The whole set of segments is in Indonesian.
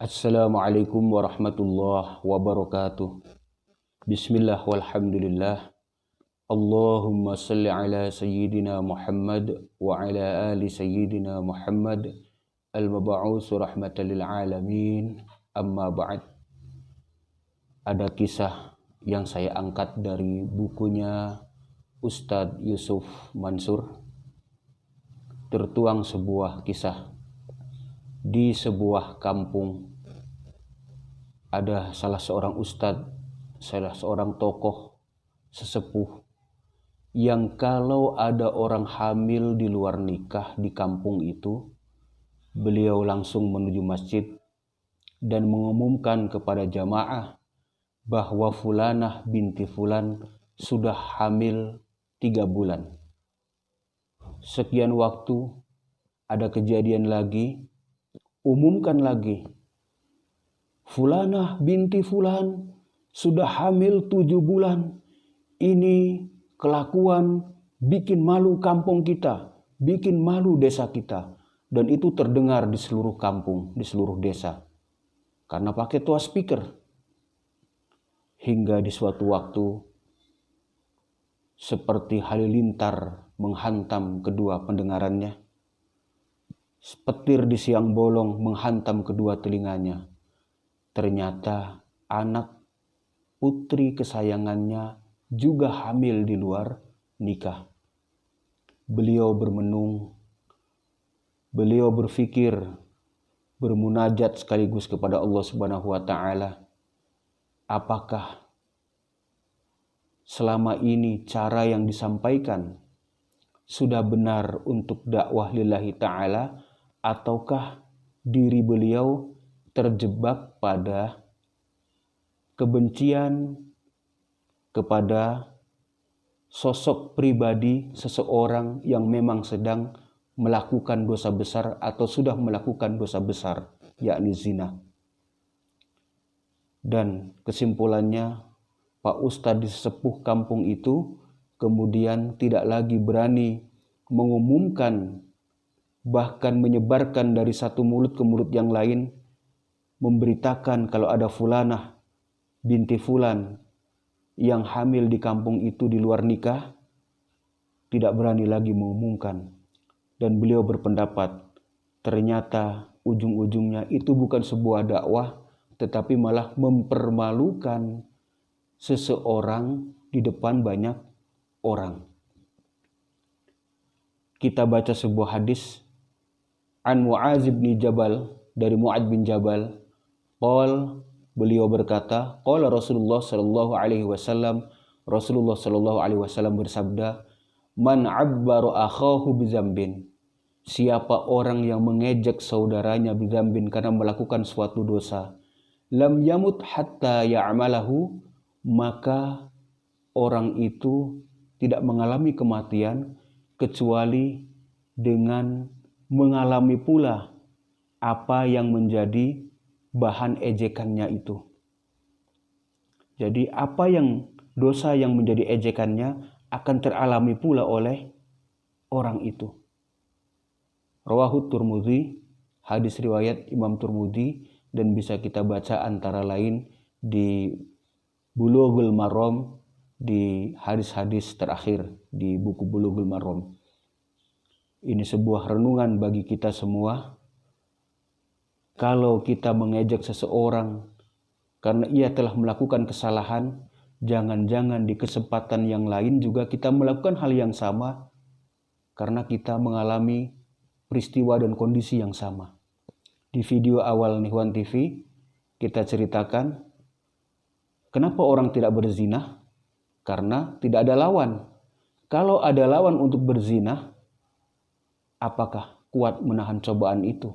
Assalamualaikum warahmatullahi wabarakatuh. Bismillah walhamdulillah. Allahumma salli ala sayyidina Muhammad wa ala ali sayyidina Muhammad al-mab'uts rahmatan lil alamin. Amma ba'd. Ada kisah yang saya angkat dari bukunya Ustadz Yusuf Mansur. Tertuang sebuah kisah. Di sebuah kampung ada salah seorang ustadz, salah seorang tokoh sesepuh yang kalau ada orang hamil di luar nikah di kampung itu, beliau langsung menuju masjid dan mengumumkan kepada jamaah bahwa fulanah binti fulan sudah hamil 3 bulan. Sekian waktu ada kejadian lagi, umumkan lagi, fulanah binti fulan sudah hamil 7 bulan. Ini kelakuan bikin malu kampung kita, bikin malu desa kita. Dan itu terdengar di seluruh kampung, di seluruh desa. Karena pakai tuas speaker. Hingga di suatu waktu, seperti halilintar menghantam kedua pendengarannya. Petir di siang bolong menghantam kedua telinganya. Ternyata anak putri kesayangannya juga hamil di luar nikah. Beliau bermenung, beliau berfikir, bermunajat sekaligus kepada Allah Subhanahu wa taala. Apakah selama ini cara yang disampaikan sudah benar untuk dakwah lillahi ta'ala, ataukah diri beliau terjebak pada kebencian kepada sosok pribadi seseorang yang memang sedang melakukan dosa besar atau sudah melakukan dosa besar, yakni zina. Dan kesimpulannya, Pak Ustadz di sesepuh kampung itu kemudian tidak lagi berani mengumumkan, bahkan menyebarkan dari satu mulut ke mulut yang lain, memberitakan kalau ada fulanah binti fulan yang hamil di kampung itu di luar nikah. Tidak berani lagi mengumumkan. Dan beliau berpendapat, ternyata ujung-ujungnya itu bukan sebuah dakwah, tetapi malah mempermalukan seseorang di depan banyak orang. Kita baca sebuah hadis an Mu'adz bin Jabal, dari Mu'adz bin Jabal. Beliau berkata, qala Rasulullah sallallahu alaihi wasallam, Rasulullah sallallahu alaihi wasallam bersabda, man abbara akhahu bizambin, siapa orang yang mengejek saudaranya bizambin karena melakukan suatu dosa, lam yamut hatta ya'malahu, maka orang itu tidak mengalami kematian kecuali dengan mengalami pula apa yang menjadi bahan ejekannya itu. Jadi apa yang dosa yang menjadi ejekannya akan teralami pula oleh orang itu. Rawahu Tirmidzi, hadis riwayat Imam Tirmidzi, dan bisa kita baca antara lain di Bulughul Maram, di hadis-hadis terakhir di buku Bulughul Maram. Ini sebuah renungan bagi kita semua. Kalau kita mengejek seseorang karena ia telah melakukan kesalahan, jangan-jangan di kesempatan yang lain juga kita melakukan hal yang sama karena kita mengalami peristiwa dan kondisi yang sama. Di video awal Nihwan TV kita ceritakan kenapa orang tidak berzina? Karena tidak ada lawan. Kalau ada lawan untuk berzina, apakah kuat menahan cobaan itu?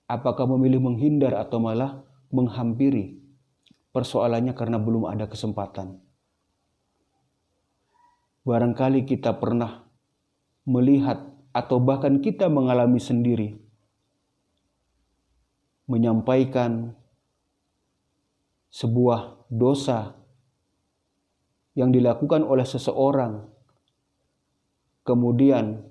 Apakah memilih menghindar atau malah menghampiri? Persoalannya karena belum ada kesempatan. Barangkali kita pernah melihat atau bahkan kita mengalami sendiri, menyampaikan sebuah dosa yang dilakukan oleh seseorang, kemudian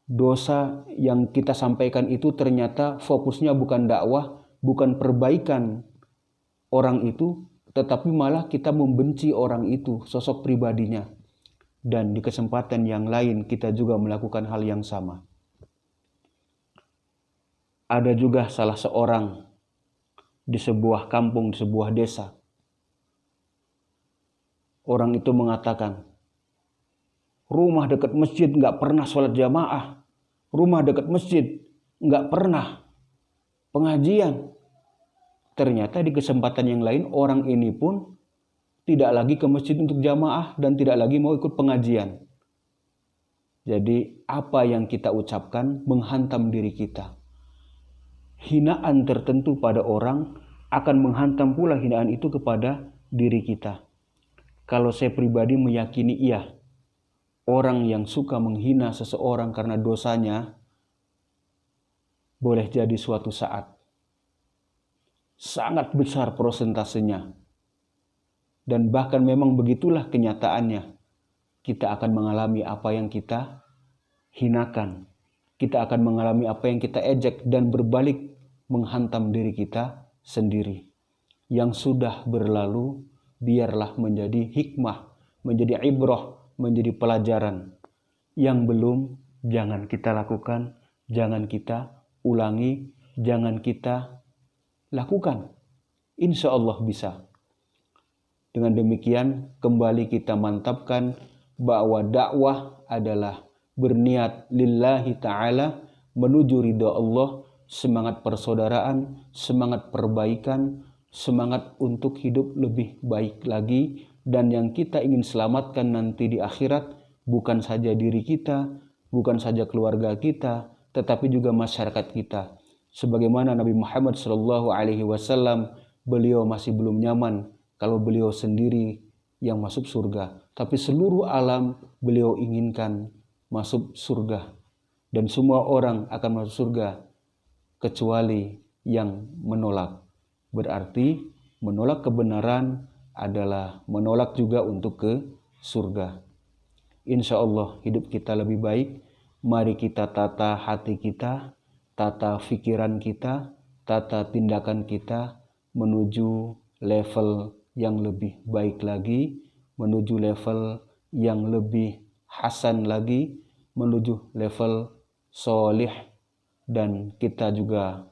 dosa yang kita sampaikan itu ternyata fokusnya bukan dakwah, bukan perbaikan orang itu, tetapi malah kita membenci orang itu, sosok pribadinya. Dan di kesempatan yang lain kita juga melakukan hal yang sama. Ada juga salah seorang di sebuah kampung, di sebuah desa. Orang itu mengatakan, rumah dekat masjid nggak pernah sholat jamaah. Rumah dekat masjid nggak pernah pengajian. Ternyata di kesempatan yang lain orang ini pun tidak lagi ke masjid untuk jamaah dan tidak lagi mau ikut pengajian. Jadi apa yang kita ucapkan menghantam diri kita. Hinaan tertentu pada orang akan menghantam pula hinaan itu kepada diri kita. Kalau saya pribadi meyakini iya, orang yang suka menghina seseorang karena dosanya boleh jadi suatu saat sangat besar prosentasenya. Dan bahkan memang begitulah kenyataannya. Kita akan mengalami apa yang kita hinakan. Kita akan mengalami apa yang kita ejek dan berbalik menghantam diri kita sendiri. Yang sudah berlalu biarlah menjadi hikmah, menjadi ibrah, menjadi pelajaran. Yang belum jangan kita lakukan, jangan kita ulangi, jangan kita lakukan. Insya Allah bisa. Dengan demikian kembali kita mantapkan bahwa dakwah adalah berniat lillahi ta'ala menuju ridha Allah, semangat persaudaraan, semangat perbaikan, semangat untuk hidup lebih baik lagi. Dan yang kita ingin selamatkan nanti di akhirat bukan saja diri kita, bukan saja keluarga kita, tetapi juga masyarakat kita. Sebagaimana Nabi Muhammad SAW, beliau masih belum nyaman kalau beliau sendiri yang masuk surga. Tapi seluruh alam beliau inginkan masuk surga. Dan semua orang akan masuk surga kecuali yang menolak. Berarti menolak kebenaran adalah menolak juga untuk ke surga. Insya Allah hidup kita lebih baik. Mari kita tata hati kita, tata pikiran kita, tata tindakan kita menuju level yang lebih baik lagi, menuju level yang lebih hasan lagi, menuju level solih. Dan kita juga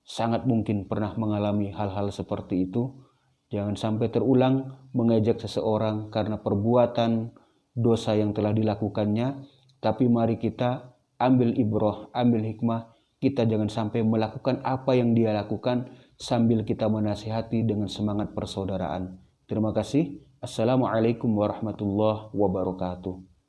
sangat mungkin pernah mengalami hal-hal seperti itu. Jangan sampai terulang mengejek seseorang karena perbuatan dosa yang telah dilakukannya. Tapi mari kita ambil ibrah, ambil hikmah. Kita jangan sampai melakukan apa yang dia lakukan sambil kita menasihati dengan semangat persaudaraan. Terima kasih. Assalamualaikum warahmatullahi wabarakatuh.